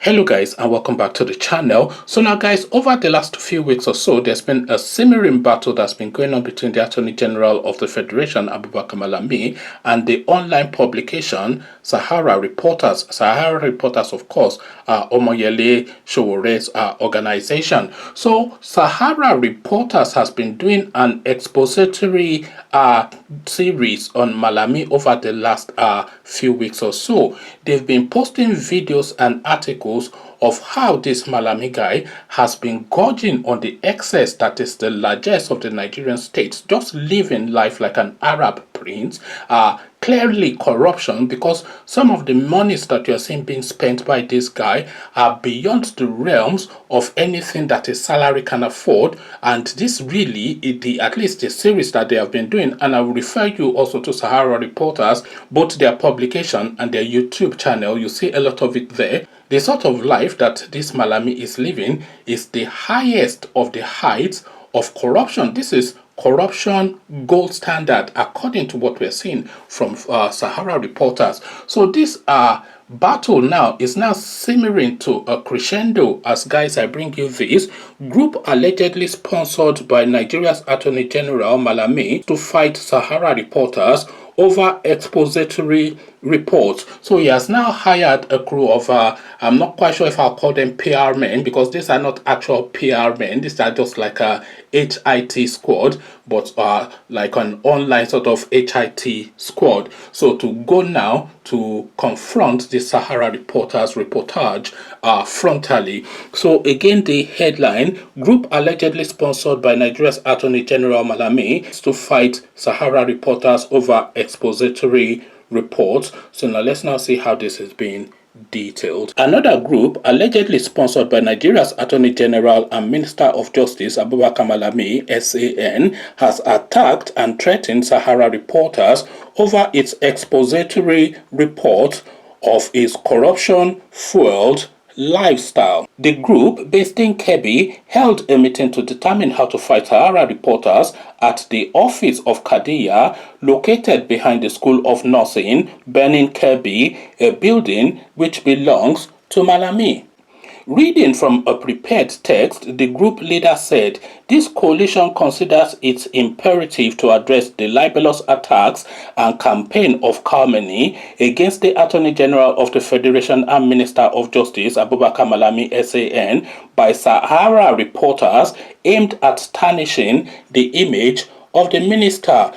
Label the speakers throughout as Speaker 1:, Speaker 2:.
Speaker 1: Hello guys, and welcome back to the channel. So now guys, over the last few weeks or so, there's been a simmering battle that's been going on between the Attorney General of the Federation, Abubakar Malami, and the online publication Sahara Reporters. Sahara Reporters, of course, are Omoyele Sowore's organization. So Sahara Reporters has been doing an expository series on Malami over the last few weeks or so. They've been posting videos and articles of how this Malami guy has been gorging on the excess that is the largest of the Nigerian states, just living life like an Arab prince. Clearly corruption, because some of the monies that you're seeing being spent by this guy are beyond the realms of anything that a salary can afford. And this really, at least the series that they have been doing, and I will refer you also to Sahara Reporters, both their publication and their YouTube channel. You see a lot of it there. The sort of life that this Malami is living is the highest of the heights of corruption. This is corruption gold standard, according to what we're seeing from Sahara Reporters. So this battle now is now simmering to a crescendo. As guys, I bring you this group allegedly sponsored by Nigeria's Attorney General Malami to fight Sahara Reporters over expository reports. So he has now hired a crew of I'm not quite sure if I'll call them PR men, because these are not actual PR men. These are just like a HIT squad, but like an online sort of HIT squad. So to go now to confront the Sahara Reporters reportage frontally. So again, the headline: group allegedly sponsored by Nigeria's Attorney General Malami to fight Sahara Reporters over expository reports. So now let's now see how this is being detailed. Another group allegedly sponsored by Nigeria's Attorney General and Minister of Justice Abubakar Malami (SAN) has attacked and threatened Sahara Reporters over its expository report of its corruption-fueled lifestyle. The group, based in Kebbi, held a meeting to determine how to fight Sahara Reporters at the office of Kadiya, located behind the School of Nursing, Benin, Kebbi, a building which belongs to Malami. Reading from a prepared text, the group leader said, "This coalition considers it imperative to address the libelous attacks and campaign of calumny against the Attorney General of the Federation and Minister of Justice, Abubakar Malami (SAN), by Sahara Reporters aimed at tarnishing the image of the minister.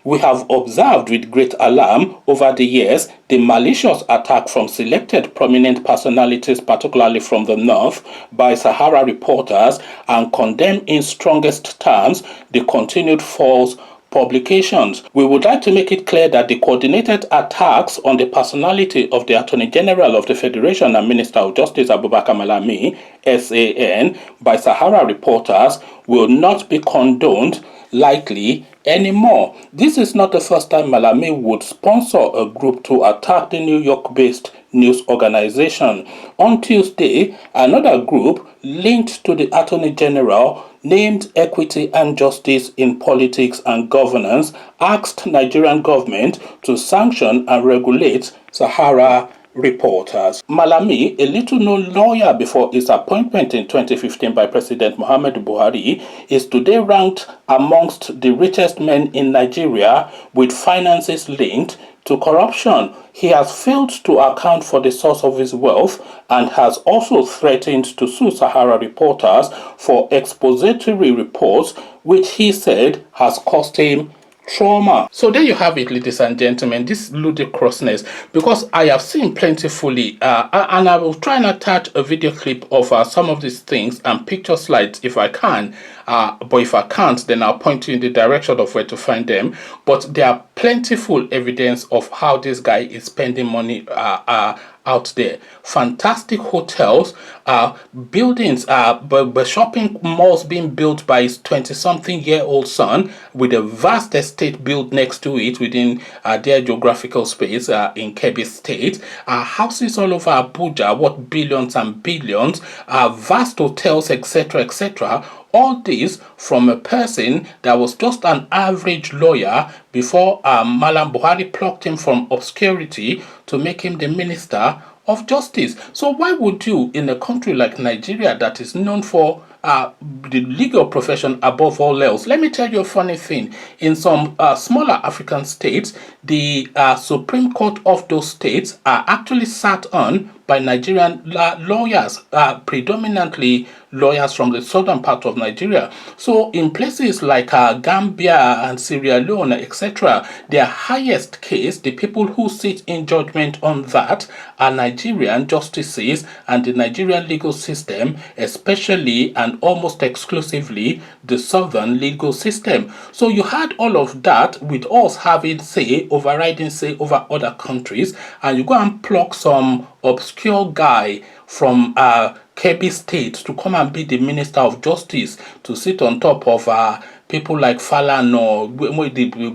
Speaker 1: We have observed with great alarm over the years the malicious attack from selected prominent personalities, particularly from the north, by Sahara Reporters, and condemn in strongest terms the continued false publications. We would like to make it clear that the coordinated attacks on the personality of the Attorney General of the Federation and Minister of Justice Abubakar Malami (SAN) by Sahara Reporters will not be condoned lightly anymore. This is not the first time Malami would sponsor a group to attack the New York-based news organization. On Tuesday, another group linked to the Attorney General, named Equity and Justice in Politics and Governance, asked Nigerian government to sanction and regulate Sahara Reporters. Malami, a little-known lawyer before his appointment in 2015 by President Muhammadu Buhari, is today ranked amongst the richest men in Nigeria, with finances linked to corruption. He has failed to account for the source of his wealth and has also threatened to sue Sahara Reporters for expository reports, which he said has cost him trauma. So there you have it, ladies and gentlemen, this ludicrousness, because I have seen plentifully and I will try and attach a video clip of some of these things and picture slides if I can, but if I can't, then I'll point you in the direction of where to find them. But there are plentiful evidence of how this guy is spending money out there. Fantastic hotels, buildings, shopping malls being built by his 20-something-year-old son, with a vast estate built next to it within their geographical space in Kebbi State. Houses all over Abuja, what billions and billions, vast hotels, etc., etc. All this from a person that was just an average lawyer before Malam Buhari plucked him from obscurity to make him the minister of justice. So why would you, in a country like Nigeria that is known for the legal profession above all else? Let me tell you a funny thing. In some smaller African states, the Supreme Court of those states are actually sat on by Nigerian lawyers, predominantly lawyers from the southern part of Nigeria. So in places like Gambia and Sierra Leone, etc., their highest case, the people who sit in judgment on that are Nigerian justices, and the Nigerian legal system, especially and almost exclusively the southern legal system. So you had all of that with us having say, overriding say over other countries, and you go and pluck some obscure guy from Kebbi State to come and be the Minister of Justice, to sit on top of people like Falana,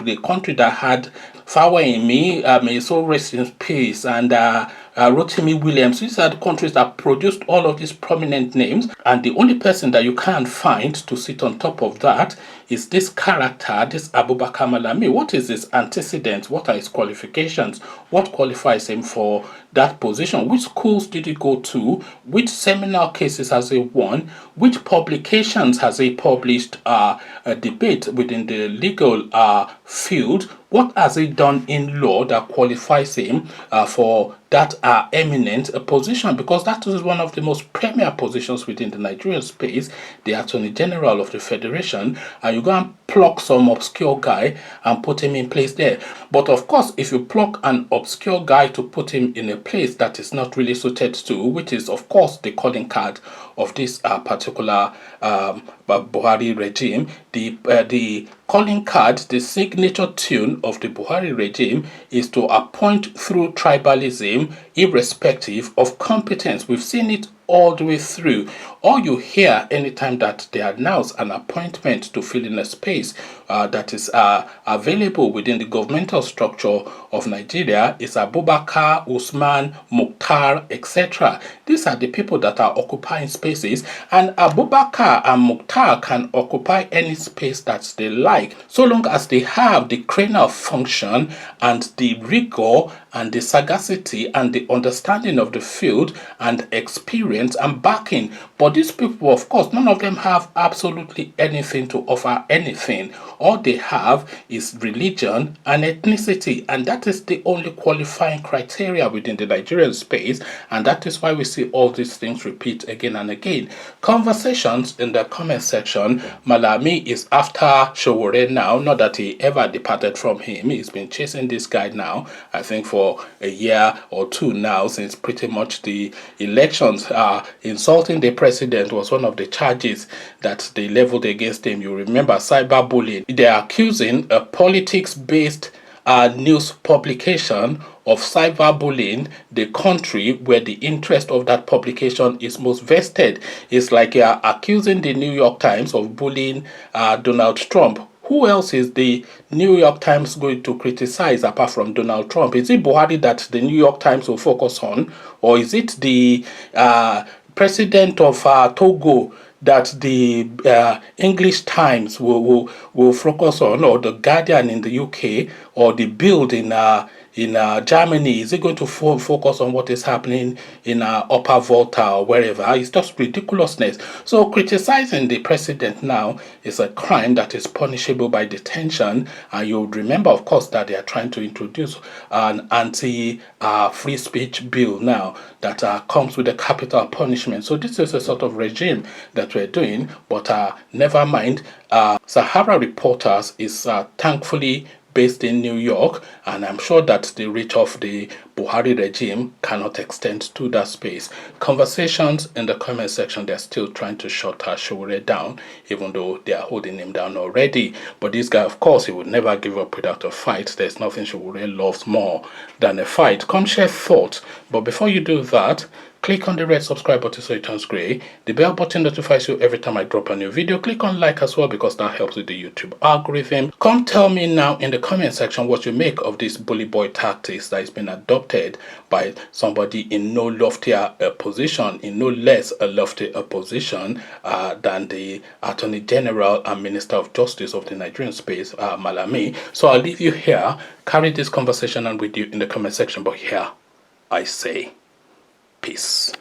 Speaker 1: the country that had Fawemi, may so rest in peace, and Rotimi Williams. These are the countries that produced all of these prominent names, and the only person that you can't find to sit on top of that is this character, this Abubakar Malami. What is his antecedents? What are his qualifications? What qualifies him for that position? Which schools did he go to? Which seminal cases has he won? Which publications has he published? A debate within the legal field. What has he done in law that qualifies him for that eminent position? Because that is one of the most premier positions within the Nigerian space, the Attorney General of the Federation. And you go and pluck some obscure guy and put him in place there. But of course, if you pluck an obscure guy to put him in a place that is not really suited to, which is of course the calling card of this particular Buhari regime, the calling card, the signature tune of the Buhari regime is to appoint through tribalism, irrespective of competence. We've seen it all the way through. All you hear anytime that they announce an appointment to fill in a space that is available within the governmental structure of Nigeria is Abubakar, Usman, Mukhtar, etc. These are the people that are occupying spaces, and Abubakar and Mukhtar can occupy any space that they like, so long as they have the cranial function and the rigor and the sagacity and the understanding of the field and experience and backing. But these people, of course, none of them have absolutely anything to offer anything. All they have is religion and ethnicity, and that is the only qualifying criteria within the Nigerian space, and that is why we see all these things repeat again and again. Conversations in the comment section. Malami is after Sowore now, not that he ever departed from him. He's been chasing this guy now, I think, for a year or two now, since pretty much the elections. Insulting the president was one of the charges that they leveled against him. You remember cyberbullying. They're accusing a politics-based news publication of cyberbullying the country where the interest of that publication is most vested. It's like you are accusing the New York Times of bullying Donald Trump. Who else is the New York Times going to criticize apart from Donald Trump? Is it Buhari that the New York Times will focus on? Or is it the president of Togo that the English Times will focus on, or the Guardian in the UK, or the Bild in Germany? Is it going to focus on what is happening in Upper Volta or wherever? It's just ridiculousness. So criticizing the president now is a crime that is punishable by detention. And you would remember, of course, that they are trying to introduce an anti-free speech bill now that comes with a capital punishment. So this is a sort of regime that we're doing, but never mind. Sahara Reporters is thankfully based in New York, and I'm sure that the reach of the Buhari regime cannot extend to that space. Conversations in the comment section, they're still trying to shut Sowore down, even though they are holding him down already. But this guy, of course, he would never give up without a fight. There's nothing Sowore loves more than a fight. Come share thoughts. But before you do that, click on the red subscribe button so it turns gray. The bell button notifies you every time I drop a new video. Click on like as well, because that helps with the YouTube algorithm. Come tell me now in the comment section what you make of this bully boy tactics that has been adopted by somebody in no loftier position, in no less a lofty position than the Attorney General and Minister of Justice of the Nigerian space, Malami. So I'll leave you here. Carry this conversation on with you in the comment section, but here I say, Peace.